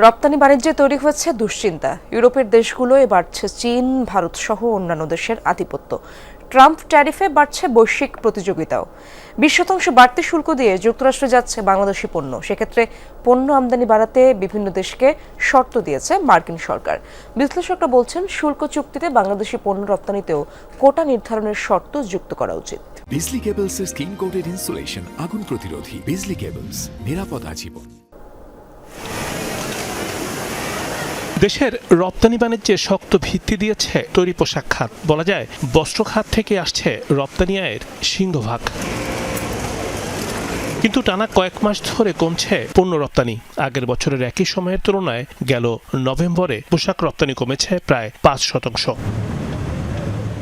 রপ্তানি বাণিজ্যে তৈরি হয়েছে দুশ্চিন্তা। ইউরোপের দেশগুলোয় বাড়ছে চীন, ভারত সহ অন্যান্য দেশের আধিপত্য। ট্রাম্প ট্যারিফে বাড়ছে বৈশ্বিক প্রতিযোগিতাও। 20% বাড়তি শুল্ক দিয়ে যুক্তরাষ্ট্রে যাচ্ছে বাংলাদেশি পণ্য। সেক্ষেত্রে পণ্য আমদানি বাড়াতে বিভিন্ন দেশকে শর্ত দিয়েছে মার্কিন সরকার। বিশ্লেষকরা বলছেন, শুল্ক চুক্তিতে বাংলাদেশি পণ্য রপ্তানিতেও কোটা নির্ধারণের শর্ত যুক্ত করা উচিত। বিজলি কেবলসের স্কিন কোটেড ইনসুলেশন আগুন প্রতিরোধী। বিজলি কেবলস, নিরাপদ আজীবন। দেশের রপ্তানি বাণিজ্যে শক্ত ভিত্তি দিয়েছে তৈরি পোশাক খাত। বলা যায়, বস্ত্র খাত থেকে আসছে রপ্তানি আয়ের সিংহভাগ। কিন্তু টানা কয়েক মাস ধরে কমছে পণ্য রপ্তানি। আগের বছরের একই সময়ের তুলনায় গেল নভেম্বরে পোশাক রপ্তানি কমেছে প্রায় 5%।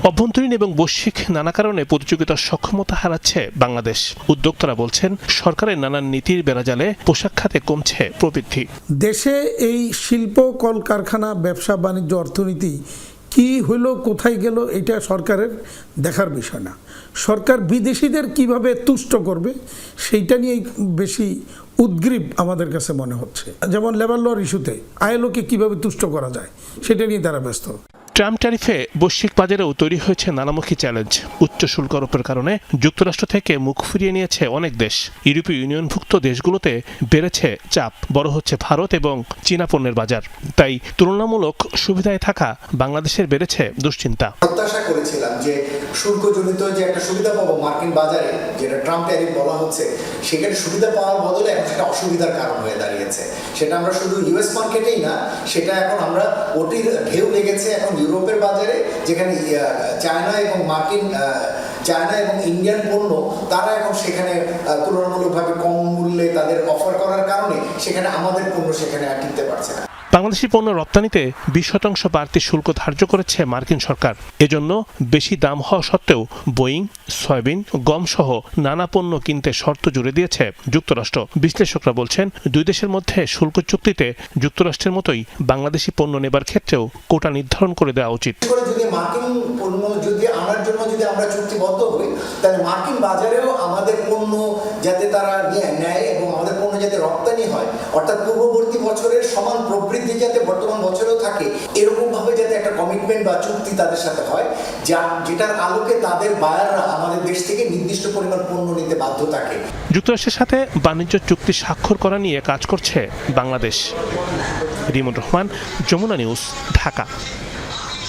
অভ্যন্তরীণ এবং বৈশ্বিক নানা কারণে প্রতিযোগিতার সক্ষমতা হারাচ্ছে বাংলাদেশ। উদ্যোক্তারা বলছেন, সরকারের নানান নীতির বেড়াজালে পোশাক খাতে কমছে প্রবৃদ্ধি। দেশে এই শিল্প, কলকারখানা, ব্যবসা বাণিজ্য, অর্থনীতি কি হইল, কোথায় গেল, এটা সরকারের দেখার বিষয় না। সরকার বিদেশিদের কিভাবে তুষ্ট করবে সেইটা নিয়েই বেশি উদ্গ্রীব আমাদের কাছে মনে হচ্ছে। যেমন লেবার লর ইস্যুতে আইএলওকে কিভাবে তুষ্ট করা যায় সেটা নিয়ে তারা ব্যস্ত। ট্রাম্প ট্যারিফে বৈশ্বিক বাজারেও তৈরি হয়েছে নানামুখী চ্যালেঞ্জ। উচ্চ শুল্ক আরোপের কারণে যুক্তরাষ্ট্র থেকে মুখ ফিরিয়ে নিয়েছে অনেক দেশ। ইউরোপীয় ইউনিয়নভুক্ত দেশগুলোতে বেড়েছে চাপ, বড় হচ্ছে ভারত এবং চীনা পণ্যের বাজার। তাই তুলনামূলক সুবিধায় থাকা বাংলাদেশের বেড়েছে দুশ্চিন্তা। প্রত্যাশা করেছিলাম যে শুল্কজনিত যে একটা সুবিধা পাবো মার্কিন বাজারে, যেটা ট্রাম্প ট্যারিফ বলা হচ্ছে, সেখানে সুবিধা পাওয়ার বদলে এখন সেটা অসুবিধার কারণ হয়ে দাঁড়িয়েছে। সেটা আমরা শুধু ইউএস মার্কেটেই না, সেটা এখন আমরা ওটির ঢেউ লেগেছে এখন ইউরোপের বাজারে, যেখানে চায়না এবং ইন্ডিয়ান পণ্য তারা এখন সেখানে তুলনামূলকভাবে কম মূল্যে তাদের অফার করার কারণে সেখানে আমাদের পণ্য সেখানে আর টিকতে পারছে না। বাংলাদেশি পণ্য রপ্তানিতে 20% বাড়তি শুল্ক ধার্য করেছে মার্কিন সরকার। এজন্য বেশি দাম হওয়া সত্ত্বেও বোয়িং, সয়াবিন, গম সহ নানা পণ্য কিনতে শর্ত জুড়ে দিয়েছে যুক্তরাষ্ট্র। বিশ্লেষকরা বলছেন, দুই দেশের মধ্যে শুল্ক চুক্তিতে যুক্তরাষ্ট্রের মতোই বাংলাদেশি পণ্য নেবার ক্ষেত্রেও কোটা নির্ধারণ করে দেওয়া উচিত। যদি মার্কিন পণ্য আনার জন্য আমরা চুক্তিবদ্ধ হই, তাহলে মার্কিন বাজারেও আমাদের পণ্য যাতে তারা নেয় এবং আমাদের পণ্য যাতে রপ্তানি হয়, অর্থাৎ পূর্ববর্তী বছরের সমান প্রবৃদ্ধি যাতে বর্তমান বছরেও থাকে, এরকম ভাবে যাতে একটা কমিটমেন্ট বা চুক্তি তাদের সাথে হয়, যেটার আলোকে তাদের বায়াররা আমাদের দেশ থেকে নির্দিষ্ট পরিমাণ পণ্য নিতে বাধ্য থাকে। যুক্তরাষ্ট্রের সাথে বাণিজ্য চুক্তি স্বাক্ষর করা নিয়ে কাজ করছে বাংলাদেশ। রিমন রহমান, যমুনা নিউজ, ঢাকা।